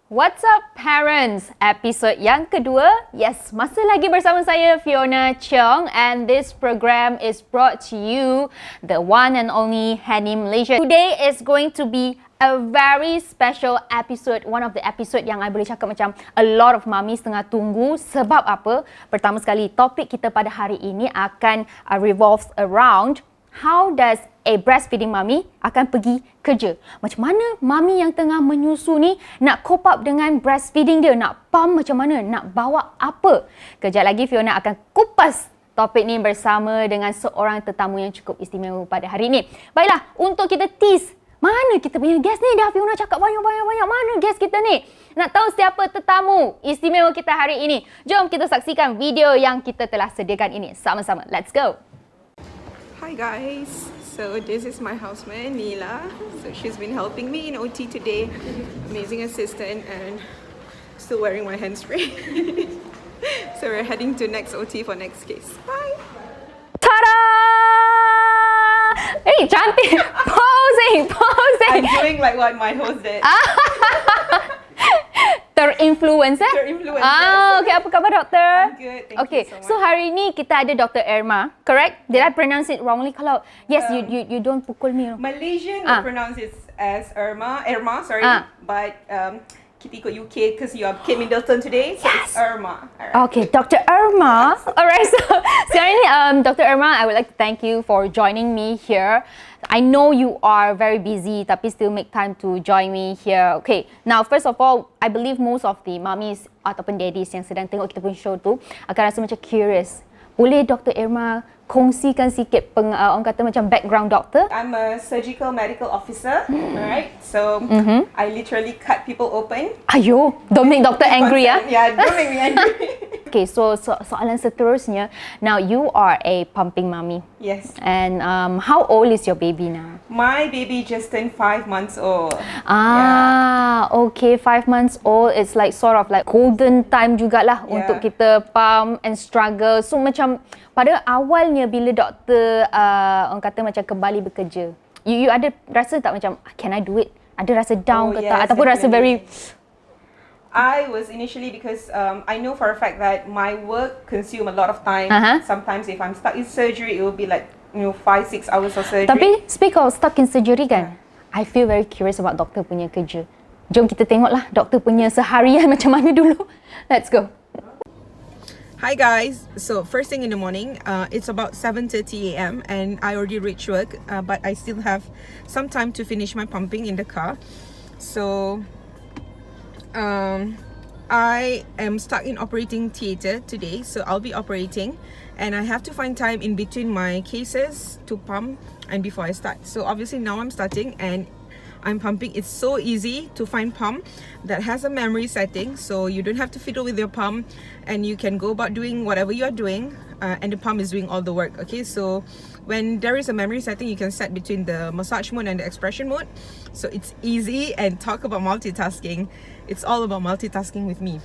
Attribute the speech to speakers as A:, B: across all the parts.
A: What's up parents? Episod yang kedua. Yes, masih lagi bersama saya Fiona Cheong, and this program is brought to you the one and only Haenim Malaysia. Today is going to be a very special episode, one of the episode yang I boleh cakap macam a lot of mummies tengah tunggu. Sebab apa? Pertama sekali, topik kita pada hari ini akan revolves around how does a breastfeeding mummy akan pergi kerja. Macam mana mummy yang tengah menyusu ni nak cope up dengan breastfeeding dia, nak pump macam mana, nak bawa apa. Kejap lagi Fiona akan kupas topik ni bersama dengan seorang tetamu yang cukup istimewa pada hari ini. Baiklah, untuk kita tease, mana kita punya guest ni? Dah Fiona cakap banyak. Mana guest kita ni? Nak tahu siapa tetamu istimewa kita hari ini? Jom kita saksikan video yang kita telah sediakan ini sama-sama. Let's go!
B: Hi guys, so this is my housemate Neela. So she's been helping me in OT today. Amazing assistant, and still wearing my handspray. So we're heading to next OT for next case. Bye!
A: Tada! Hey, cantik! Posing!
B: I'm doing like what my host did.
A: Terinfluence eh?
B: Terinfluence,
A: okay. Apa khabar doktor?
B: I'm good, thank you so much.
A: So hari ni kita ada Dr Erma, correct? Did I pronounce it wrongly? Kalau yes, you don't pukul me.
B: Malaysian will pronounce it as Erma, sorry. But kita ikut UK because you are Kate Middleton today, so it's Erma. Alright.
A: Okay, Dr Erma. Alright, so sekarang ni Dr Erma, I would like to thank you for joining me here. I know you are very busy tapi still make time to join me here. Okay, now first of all, I believe most of the mummies ataupun daddies yang sedang tengok kita punya show tu akan rasa macam curious. Boleh Dr Erma kongsikan sikit orang kata macam background doktor?
B: I'm a surgical medical officer, alright? So I literally cut people open.
A: Ayo, don't make doctor angry ya.
B: Yeah, don't make me angry.
A: Okay, so soalan seterusnya. Now you are a pumping mommy.
B: Yes.
A: And how old is your baby now?
B: My baby just turned 5 months old.
A: Okay, 5 months old. It's like sort of like golden time jugalah untuk kita pump and struggle. So macam pada awalnya bila doktor orang kata macam kembali bekerja, you ada rasa tak macam can I do it? Ada rasa down ke tak? Ataupun rasa very...
B: I was initially because I know for a fact that my work consume a lot of time. Sometimes if I'm stuck in surgery, it will be like 5-6 hours of surgery.
A: Tapi speak of stuck in surgery kan, I feel very curious about doktor punya kerja. Jom kita tengoklah doktor punya seharian macam mana dulu. Let's go.
B: Hi guys, so first thing in the morning, it's about 7:30 a.m. and I already reached work, but I still have some time to finish my pumping in the car. So I am stuck in operating theatre today, so I'll be operating and I have to find time in between my cases to pump and before I start. So obviously now I'm starting and I'm pumping. It's so easy to find pump that has a memory setting, so you don't have to fiddle with your pump and you can go about doing whatever you are doing, and the pump is doing all the work. Okay, so when there is a memory setting, you can set between the massage mode and the expression mode, so it's easy. And talk about multitasking, it's all about multitasking with me.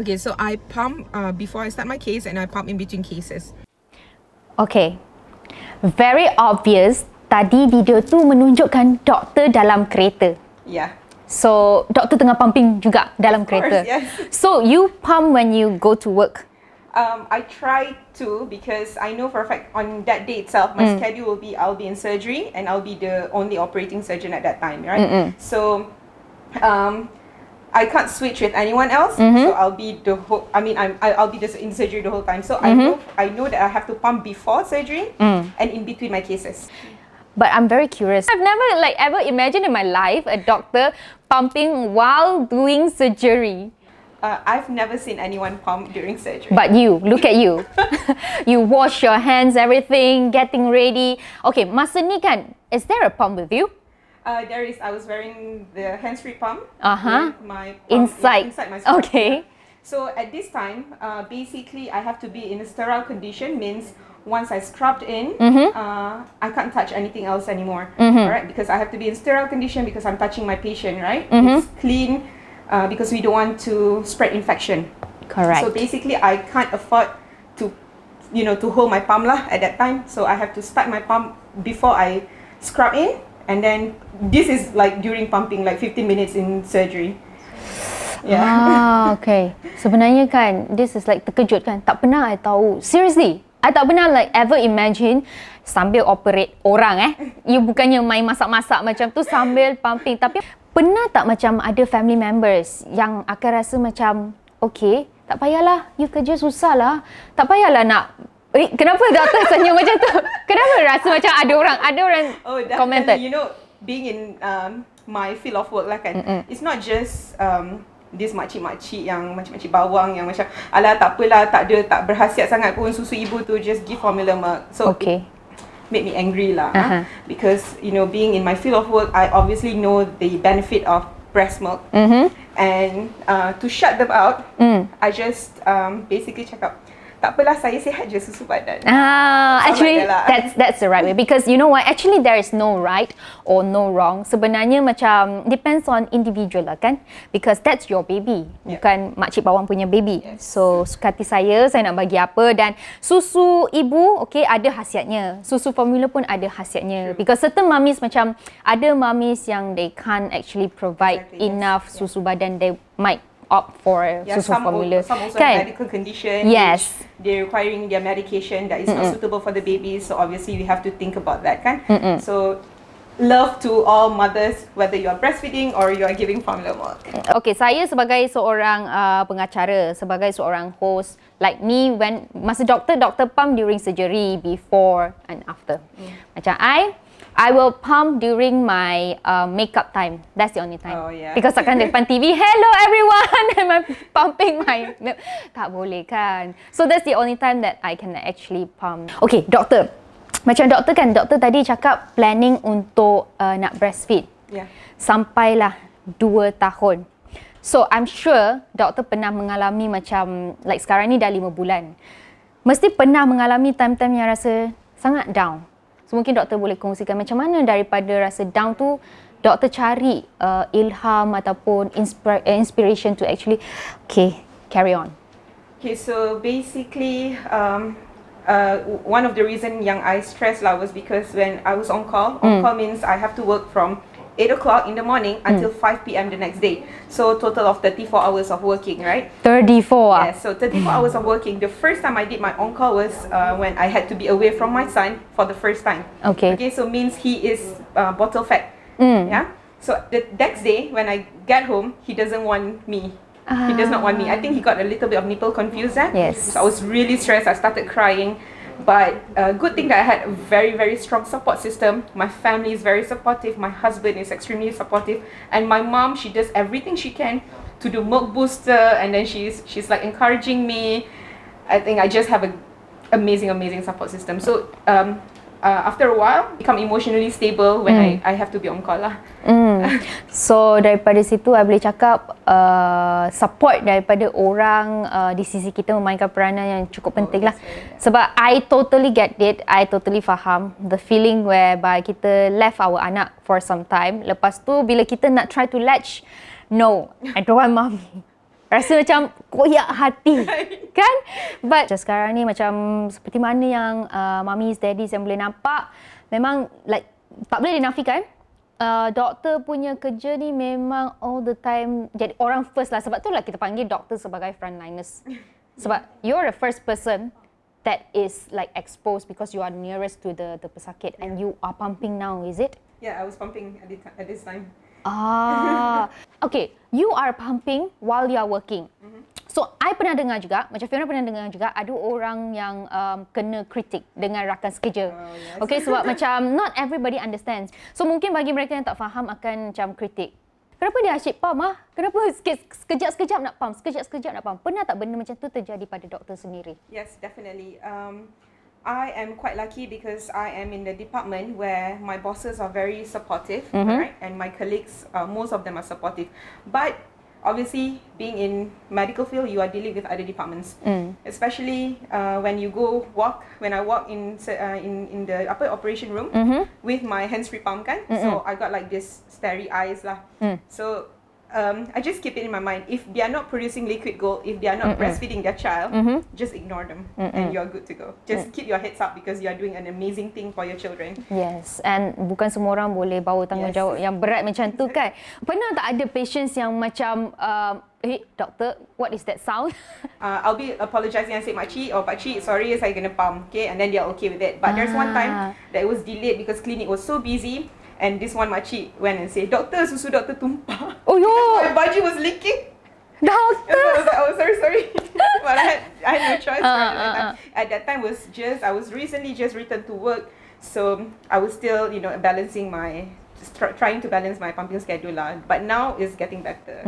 B: Okay, so I pump before I start my case and I pump in between cases.
A: Okay, very obvious. Tadi video tu menunjukkan doktor dalam kereta.
B: Yeah.
A: So, doktor tengah pumping juga dalam kereta.
B: Yes.
A: So, you pump when you go to work?
B: I try to, because I know for a fact on that day itself, my schedule will be I'll be in surgery and I'll be the only operating surgeon at that time, right? So, I can't switch with anyone else. So I'll be the whole. I'll be just in surgery the whole time. So I know that I have to pump before surgery and in between my cases.
A: But I'm very curious. I've never ever imagined in my life a doctor pumping while doing surgery.
B: I've never seen anyone pump during surgery.
A: But you, look at you. You wash your hands, everything, getting ready. Okay, masa ni kan, is there a pump with you?
B: There is. I was wearing the hands-free pump. With my pump
A: inside
B: my scrub.
A: Okay.
B: So at this time, basically I have to be in a sterile condition, means once I scrubbed in, I can't touch anything else anymore, alright? Because I have to be in sterile condition because I'm touching my patient, right? It's clean because we don't want to spread infection.
A: Correct.
B: So basically, I can't afford to, to hold my pump lah at that time. So I have to start my pump before I scrub in, and then this is like during pumping, like 15 minutes in surgery.
A: Okay. Sebenarnya kan, this is like terkejut kan. Tak pernah I tahu. Seriously, I tak pernah like ever imagine sambil operate orang You bukannya main masak-masak macam tu sambil pumping. Tapi pernah tak macam ada family members yang akan rasa macam, okay, tak payahlah, you kerja susah lah. Tak payahlah nak kenapa doktor senyum macam tu? Kenapa rasa macam ada orang komentar?
B: You know, being in my field of work lah kan, it's not just this makcik-makcik yang makcik-makcik bawang yang macam alah tak apalah, tak berhasiat sangat pun susu ibu tu, just give formula milk. So
A: okay.
B: It made me angry lah, because you know, being in my field of work, I obviously know the benefit of breast milk, and to shut them out, I just basically cakap, tak apalah, saya sihat je susu badan.
A: Actually, that's the right way. Because you know what? Actually, there is no right or no wrong. Sebenarnya macam depends on individual lah kan. Because that's your baby, bukan makcik bawang punya baby. So suka hati saya nak bagi apa. Dan susu ibu, okay, ada khasiatnya. Susu formula pun ada khasiatnya. Because certain mummies macam ada mummies yang they can't actually provide enough susu badan. They might opt for susu formula.
B: Some also have medical condition.
A: Yes.
B: They're requiring their medication that is not suitable for the baby. So obviously we have to think about that kan. So love to all mothers, whether you are breastfeeding or you are giving formula milk.
A: Okay, saya sebagai seorang pengacara, sebagai seorang host, like me when masa doktor pump during surgery, before and after. Macam I will pump during my makeup time. That's the only time.
B: Oh, yeah.
A: Because akan depan TV, hello everyone, and I'm pumping my milk. Tak boleh kan. So that's the only time that I can actually pump. Okay, doktor. Macam doktor kan, doktor tadi cakap planning untuk nak breastfeed.
B: Yeah.
A: Sampailah 2 tahun. So I'm sure doktor pernah mengalami macam, like sekarang ni dah 5 bulan. Mesti pernah mengalami time-time yang rasa sangat down. So mungkin doktor boleh kongsikan macam mana daripada rasa down tu doktor cari ilham ataupun inspiration to actually carry on.
B: Okay, so basically one of the reason yang I stress lah was because when I was on call means I have to work from 8 o'clock in the morning until 5 p.m. the next day. So total of 34 hours of working, right?
A: 34
B: Yes, so 34 hours of working. The first time I did my on-call was when I had to be away from my son for the first time.
A: Okay,
B: so means he is bottle fed. Yeah. So the next day when I get home, he doesn't want me. He does not want me. I think he got a little bit of nipple confused there.
A: Yes.
B: So I was really stressed. I started crying. But good thing that I had a very, very strong support system. My family is very supportive. My husband is extremely supportive. And my mom, she does everything she can to do milk booster. And then she's like encouraging me. I think I just have an amazing support system. So after a while, become emotionally stable when I have to be on call lah.
A: So daripada situ I boleh cakap support daripada orang di sisi kita memainkan peranan yang cukup penting lah. Sebab I totally get it, I totally faham the feeling whereby kita left our anak for some time. Lepas tu bila kita nak try to latch, no, I don't want mommy. Rasa macam koyak hati kan? But sekarang ni macam seperti mana yang mummies, daddies yang boleh nampak, memang like tak boleh dinafikan. Doktor punya kerja ni memang all the time jadi orang first lah. Sebab tu lah kita panggil doktor sebagai frontliners. Sebab you're the first person that is like exposed because you are nearest to the pesakit and you are pumping now, is it?
B: Yeah, I was pumping at this time.
A: Okay, you are pumping while you are working. So, I pernah dengar juga, macam Fiona pernah dengar juga, ada orang yang kena kritik dengan rakan sekerja.
B: Yes.
A: Okay, sebab macam not everybody understands. So, mungkin bagi mereka yang tak faham akan macam kritik. Kenapa dia asyik pump ah? Kenapa sekejap-sekejap nak pump, sekejap-sekejap nak pump? Pernah tak benda macam tu terjadi pada doktor sendiri?
B: Yes, definitely. I am quite lucky because I am in the department where my bosses are very supportive, right? And my colleagues, most of them are supportive. But obviously, being in medical field, you are dealing with other departments, especially when you go walk. When I walk in the upper operation room with my hands-free pump kan, so I got like this starry eyes lah. So I just keep it in my mind. If they are not producing liquid gold, if they are not breastfeeding their child, just ignore them and you're good to go. Just keep your heads up because you are doing an amazing thing for your children.
A: Yes, and bukan semua orang boleh bawa tanggungjawab yang berat macam tu kan. Pernah tak ada patients yang macam, doktor, what is that sound?
B: I'll be apologizing and say, Makcik or Pakcik, sorry, saya kena pump, okay? And then they're okay with it. But there's one time that it was delayed because clinic was so busy. And this one makcik went and said, Doktor, susu doktor tumpah.
A: Oh yo!
B: My baju was leaking.
A: Doctor!
B: I was like, oh, sorry. But I had no choice. At that time I was recently just returned to work. So I was still, balancing trying to balance my pumping schedule lah. But now it's getting better.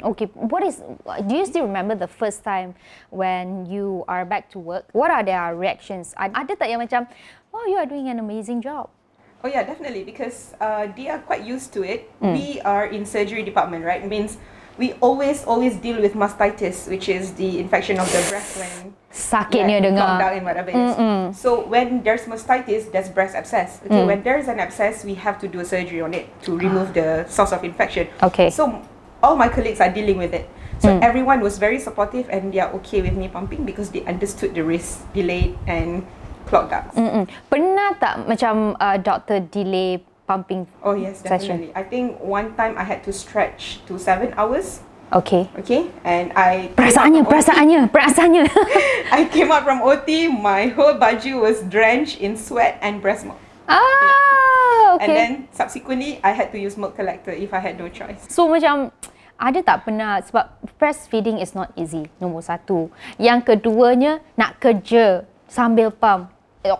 A: Okay, do you still remember the first time when you are back to work? What are their reactions? Ada tak yang macam, oh, you are doing an amazing job?
B: Oh yeah, definitely, because they are quite used to it. We are in surgery department, right? It means we always deal with mastitis, which is the infection of the breast when
A: sakitnya dengar.
B: Clogged out and whatever it is. So when there's mastitis, there's breast abscess. Okay, when there's an abscess, we have to do a surgery on it to remove the source of infection.
A: Okay.
B: So all my colleagues are dealing with it. So everyone was very supportive and they are okay with me pumping because they understood the risk, delayed and clogged ducts.
A: Pernah tak macam doktor delay pumping?
B: Oh yes, definitely. I think one time I had to stretch to 7 hours.
A: Okay.
B: And I
A: perasaannya.
B: I came out from OT, my whole baju was drenched in sweat and breast milk.
A: Okay.
B: And then subsequently I had to use milk collector if I had no choice.
A: So macam ada tak pernah, sebab breastfeeding is not easy, nombor satu. Yang keduanya nak kerja sambil pump.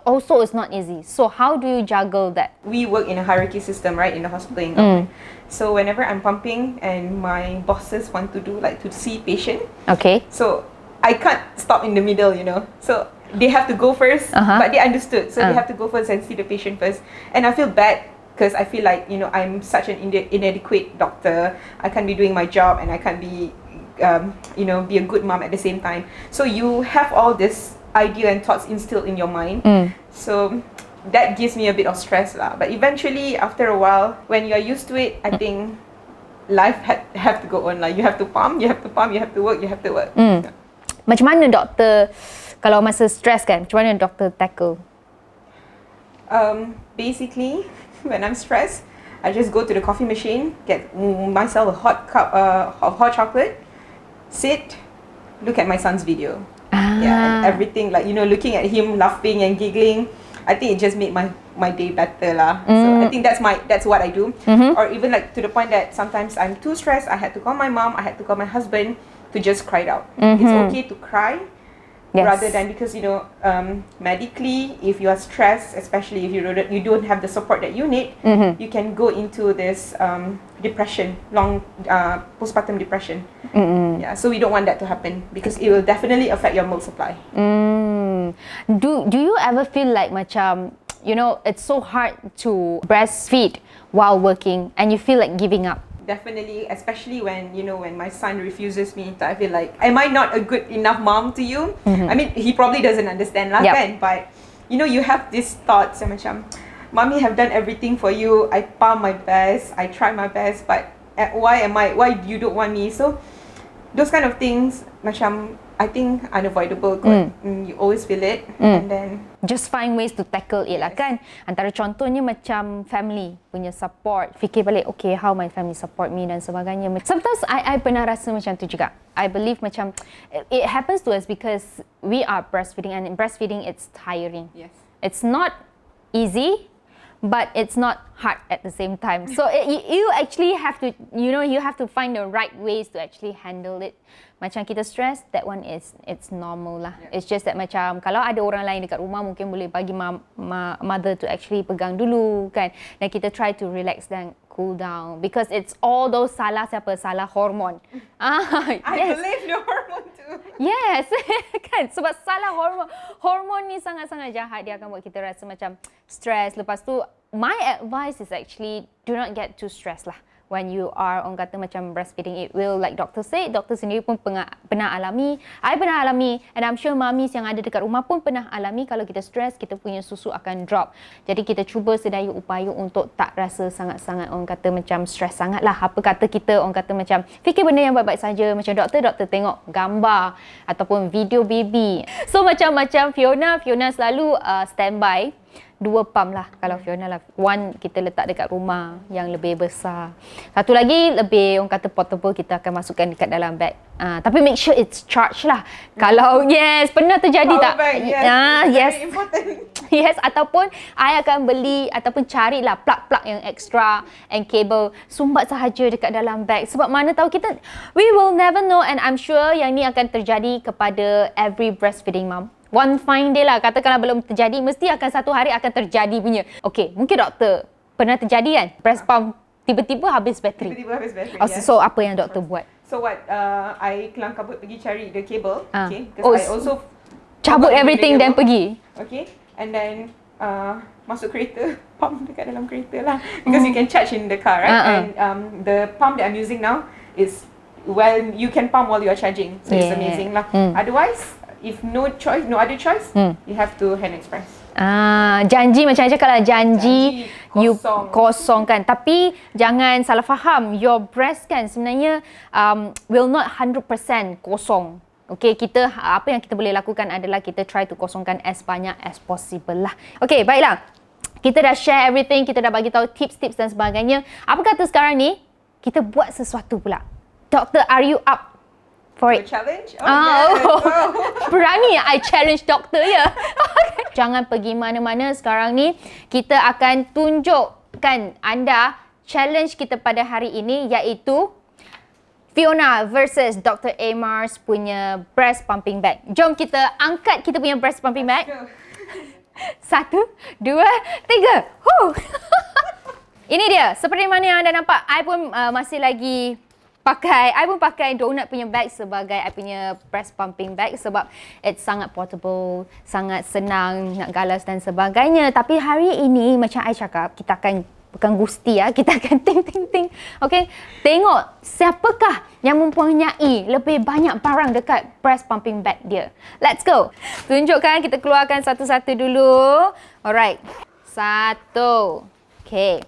A: Also, it's not easy. So, how do you juggle that?
B: We work in a hierarchy system, right, in the hospital in government. So, whenever I'm pumping and my bosses want to to see patient,
A: okay.
B: So, I can't stop in the middle, So, they have to go first, but they understood. So, they have to go first and see the patient first. And I feel bad because I feel like, I'm such an inadequate doctor. I can't be doing my job and I can't be, be a good mom at the same time. So, you have all this idea and thoughts instilled in your mind. So that gives me a bit of stress lah. But eventually, after a while, when you are used to it, I think life have to go on lah. You have to pump, you have to work.
A: Macam mana doktor kalau masa stress kan? Macam mana doktor tackle?
B: Basically, when I'm stressed, I just go to the coffee machine, get myself a hot cup of hot chocolate, sit, look at my son's video. And everything, looking at him laughing and giggling, I think it just made my day better lah. So I think that's what I do. Or even to the point that sometimes I'm too stressed, I had to call my mom, I had to call my husband to just cry it out. It's okay to cry. Yes. Rather than, because medically, if you are stressed, especially if you don't have the support that you need, you can go into this depression, long postpartum depression. Yeah, so we don't want that to happen because it will definitely affect your milk supply.
A: Do you ever feel like macam, it's so hard to breastfeed while working and you feel like giving up?
B: Definitely, especially when when my son refuses me, I feel like, am I not a good enough mom to you? I mean, he probably doesn't understand lah kan, but you have these thoughts macam, mommy have done everything for you, I pump my best, I try my best, but why you don't want me? So those kind of things macam, I think unavoidable kot. You always feel it and then
A: just find ways to tackle it lah kan. Antara contohnya macam family punya support. Fikir balik, okay, how my family support me dan sebagainya. Sometimes I pernah rasa macam tu juga. I believe macam it happens to us because we are breastfeeding, and in breastfeeding it's tiring.
B: Yes.
A: It's not easy, but it's not hard at the same time. So you actually have to, you have to find the right ways to actually handle it. Macam kita stress, that one it's normal lah. Yeah. It's just that macam kalau ada orang lain dekat rumah, mungkin boleh bagi mother to actually pegang dulu kan. Dan kita try to relax dan cool down because it's all those salah hormon.
B: I believe the hormone too.
A: Yes, kan, sebab salah hormon ni sangat-sangat jahat. Dia akan buat kita rasa macam stress. Lepas tu, my advice is actually do not get too stressed lah when you are orang kata macam breastfeeding. It will, like doktor said, doktor sendiri pun pernah alami, I pernah alami, and I'm sure mamis yang ada dekat rumah pun pernah alami. Kalau kita stress, kita punya susu akan drop. Jadi kita cuba sedaya upaya untuk tak rasa sangat-sangat orang kata macam stress sangat lah. Apa kata kita orang kata macam fikir benda yang baik-baik saja. Macam doktor tengok gambar ataupun video baby. So macam-macam Fiona selalu standby 2 pump lah kalau Fiona lah. One kita letak dekat rumah yang lebih besar. Satu lagi lebih orang kata portable, kita akan masukkan dekat dalam bag. Tapi make sure it's charged lah. Kalau yes, pernah terjadi
B: Power
A: tak?
B: Bank,
A: Yes.
B: Very important.
A: Yes, ataupun I akan beli ataupun carilah plug-plug yang extra and cable, sumbat sahaja dekat dalam bag. Sebab mana tahu kita, we will never know, and I'm sure yang ni akan terjadi kepada every breastfeeding mom. One fine day lah, katakanlah belum terjadi, mesti akan satu hari akan terjadi punya. Okay, mungkin doktor pernah terjadi kan? Breast pump tiba-tiba habis bateri.
B: Yes.
A: So apa yang doktor buat?
B: So what? I kelang kabut pergi cari the cable. Okay,
A: Oh,
B: because I also
A: cabut
B: forgot
A: everything
B: the
A: dan
B: cable.
A: pergi.
B: Okay, and then masuk kereta, pump dekat dalam kereta lah, because you can charge in the car, right? And the pump that I'm using now is, well, you can pump while you are charging, so it's amazing lah. Otherwise, if no other choice, you have to hand express.
A: Janji macam saya cakap lah, janji you
B: kosong.
A: kosongkan. Tapi jangan salah faham, your breast kan sebenarnya will not 100% kosong. Okay, kita apa yang kita boleh lakukan adalah kita try to kosongkan as banyak as possible lah. Okay, baiklah. Kita dah share everything, kita dah bagi tahu tips-tips dan sebagainya. Apa kata sekarang ni kita buat sesuatu pula? Doctor, are you up for it?
B: Challenge? Yes.
A: Berani I challenge doktor ya. Jangan pergi mana-mana sekarang ni. Kita akan tunjukkan anda challenge kita pada hari ini, iaitu Fiona versus Dr Erma's punya breast pumping bag. Jom kita angkat kita punya breast pumping bag. 1, 2, 3. Ini dia. Seperti mana yang anda nampak, I pun masih lagi I pun pakai donut punya bag sebagai I punya breast pumping bag sebab it's sangat portable, sangat senang nak galas dan sebagainya. Tapi hari ini macam I cakap, kita akan bukan gusti ya, kita akan ting. Okay, tengok siapakah yang mempunyai lebih banyak barang dekat breast pumping bag dia. Let's go. Tunjukkan, kita keluarkan satu-satu dulu. Alright. 1. Okay.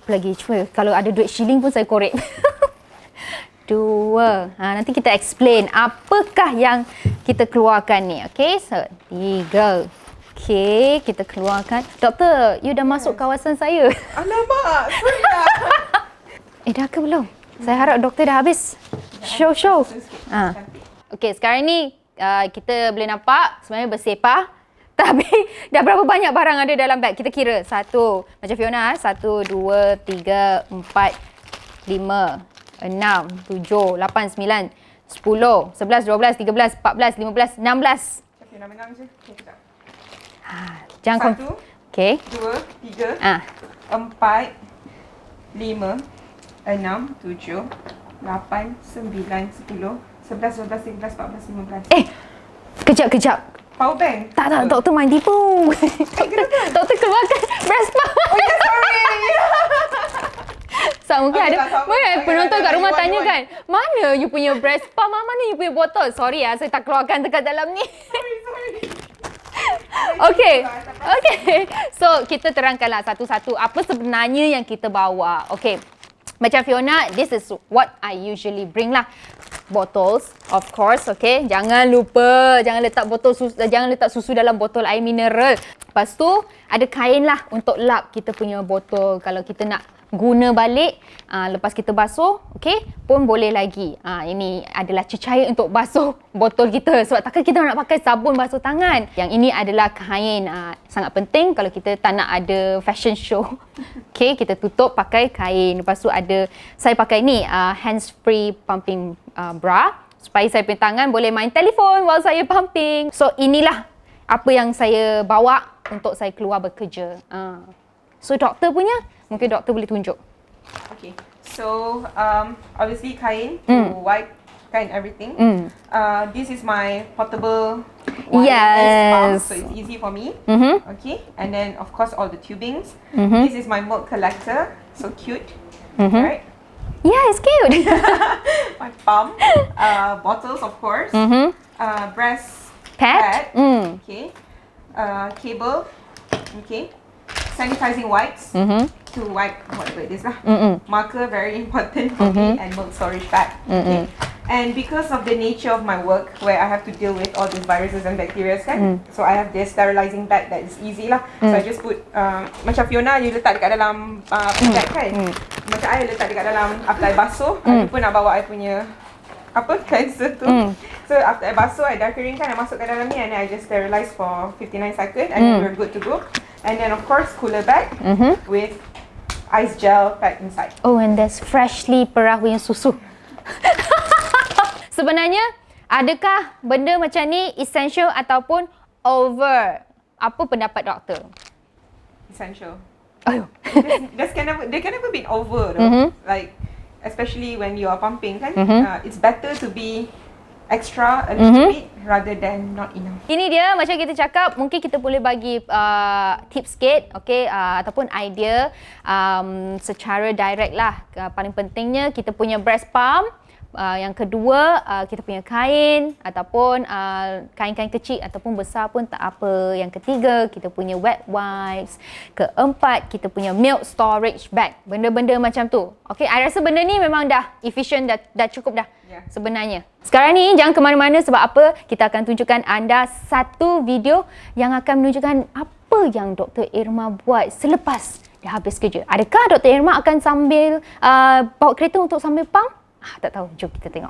A: Apa lagi? Cuba kalau ada duit shilling pun saya korek. 2. Nanti kita explain apakah yang kita keluarkan ni. Okay, so 3. Okay, kita keluarkan. Doktor, you dah masuk kawasan saya.
B: Alamak, sorry lah.
A: Dah ke belum? Saya harap doktor dah habis. Show. Okay, sekarang ni kita boleh nampak sebenarnya bersepah. Tapi dah berapa banyak barang ada dalam bag? Kita kira. 1, macam Fiona, 1, 2, 3, 4, 5, 6, 7, 8, 9, 10, 11, 12, 13, 14, 15, 16.
B: Okay, nak menang je. Okay, sekejap.
A: Jangan
B: 1,
A: okay.
B: 2, 3, 4, 5, 6, 7, 8, 9, 10, 11, 12, 13, 14, 15.
A: Kejap.
B: Power bank?
A: Tak, doktor main tipu. Doktor keluarkan breast pump.
B: Oh ya, sorry.
A: So, mungkin
B: Okay,
A: ada penonton kat rumah tanya kan, mana you punya breast pump, mana you punya botol? Sorry saya tak keluarkan dekat dalam ni.
B: Sorry.
A: Okay. So, kita terangkanlah satu-satu apa sebenarnya yang kita bawa. Okay. Macam Fiona, this is what I usually bring lah. Bottles, of course, okay. Jangan lupa, jangan letak susu dalam botol air mineral. Lepas tu, ada kain lah untuk lap kita punya botol. Kalau kita nak guna balik, lepas kita basuh, okay, pun boleh lagi. Ini adalah cecair untuk basuh botol kita. Sebab takkan kita nak pakai sabun basuh tangan. Yang ini adalah kain. Sangat penting kalau kita tak nak ada fashion show. Okay, kita tutup pakai kain. Lepas tu saya pakai ni, hands-free pumping bra. Supaya saya punya tangan boleh main telefon while saya pumping. So, inilah apa yang saya bawa untuk saya keluar bekerja. So, doktor punya, mungkin doktor boleh tunjuk.
B: Okay, so obviously kain to wipe and everything. This is my portable pump, so it's easy for me. Okay, and then of course all the tubings. This is my milk collector, so cute. right?
A: Yeah, it's cute.
B: My pump, bottles of course, breast
A: Pad.
B: pad, okay, cable, okay, sanitizing wipes to wipe whatever it is lah. Marker, very important for me, and milk storage bag. Okay. And because of the nature of my work, where I have to deal with all these viruses and bacteria, kan, so I have this sterilizing bag that is easy lah. So I just put macam Fiona, you letak dekat dalam bag kan. Macam I letak dekat dalam after I basuh, I pun nak bawa I punya apa cleanser tu. So after I basuh, I dah keringkan, I masukkan dalam ni, and then I just sterilize for 59 seconds, and then we're good to go. And then of course cooler bag with ice gel packed inside.
A: Oh, and there's freshly perah punya susu. Sebenarnya, adakah benda macam ni essential ataupun over? Apa pendapat doktor?
B: Essential.
A: Ayo.
B: They can never be over though. Like, especially when you are pumping kan, it's better to be extra a little bit rather than not enough.
A: Ini dia macam kita cakap, mungkin kita boleh bagi tips sikit, okay, ataupun idea secara direct lah. Paling pentingnya kita punya breast pump. Yang kedua, kita punya kain ataupun kain-kain kecil ataupun besar pun tak apa. Yang ketiga, kita punya wet wipes. Keempat, kita punya milk storage bag. Benda-benda macam tu. Okay, I rasa benda ni memang dah efficient, dah cukup dah sebenarnya. Sekarang ni jangan ke mana-mana sebab apa? Kita akan tunjukkan anda satu video yang akan menunjukkan apa yang Dr. Erma buat selepas dah habis kerja. Adakah Dr. Erma akan sambil bawa kereta untuk sambil pump? Tak tahu, jom kita tengok.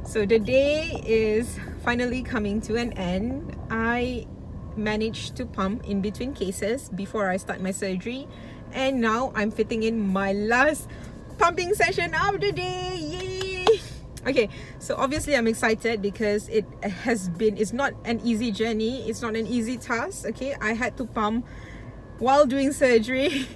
B: So the day is finally coming to an end. I managed to pump in between cases before I start my surgery, and now I'm fitting in my last pumping session of the day. Yay! Okay, so obviously I'm excited because it's not an easy journey, it's not an easy task. Okay, I had to pump while doing surgery.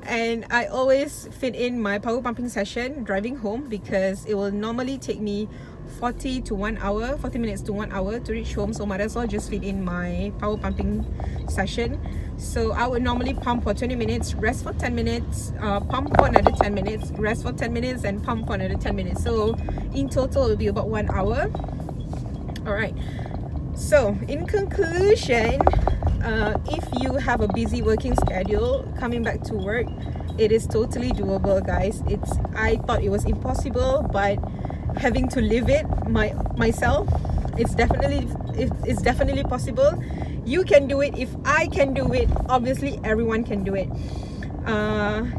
B: And I always fit in my power pumping session driving home because it will normally take me 40 minutes to 1 hour to reach home, so might as well just fit in my power pumping session. So I would normally pump for 20 minutes, rest for 10 minutes, pump for another 10 minutes, rest for 10 minutes, and pump for another 10 minutes. So in total it will be about 1 hour. Alright, so in conclusion, if you have a busy working schedule, coming back to work, it is totally doable, guys. I thought it was impossible, but having to live it myself, it's definitely possible. You can do it. If I can do it, obviously everyone can do it.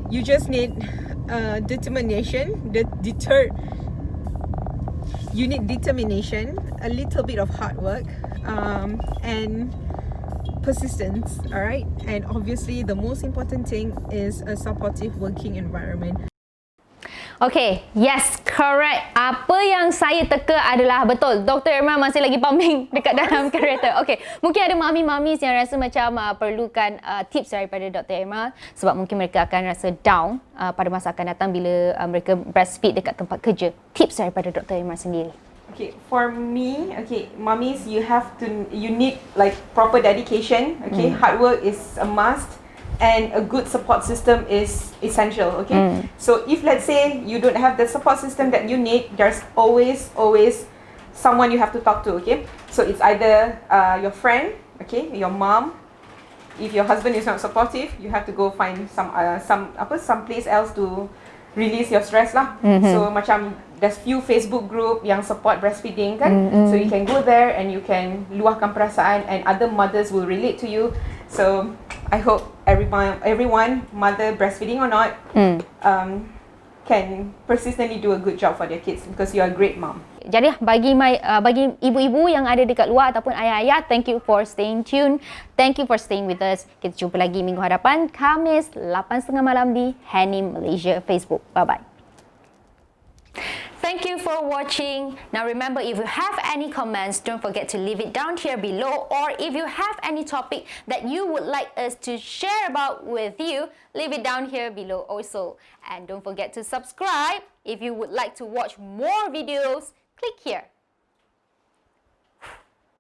B: You just need determination. You need determination, a little bit of hard work, and persistence. All right, and obviously the most important thing is a supportive working environment.
A: Okay, yes, correct. Apa yang saya teka adalah betul. Dr. Erma masih lagi pumping dekat dalam kereta. Okay, mungkin ada mami-mami yang rasa macam perlukan tips daripada Dr. Erma sebab mungkin mereka akan rasa down pada masa akan datang bila mereka breastfeed dekat tempat kerja. Tips daripada Dr. Erma sendiri.
B: Okay, for me, okay, mummies, you need like proper dedication. Okay, hard work is a must, and a good support system is essential. Okay, so if let's say you don't have the support system that you need, there's always someone you have to talk to. Okay, so it's either your friend, okay, your mom. If your husband is not supportive, you have to go find some place else to release your stress lah. So macam there's few Facebook group yang support breastfeeding kan, so you can go there and you can luahkan perasaan, and other mothers will relate to you. So I hope everyone, mother breastfeeding or not, can persistently do a good job for their kids because you are a great mom.
A: Jadi bagi ibu-ibu yang ada dekat luar ataupun ayah-ayah, thank you for staying tuned. Thank you for staying with us. Kita jumpa lagi minggu hadapan, Khamis 8:30 malam di Haenim Malaysia Facebook. Bye-bye. Thank you for watching. Now remember, if you have any comments, don't forget to leave it down here below, or if you have any topic that you would like us to share about with you, leave it down here below also. And don't forget to subscribe. If you would like to watch more videos, click here.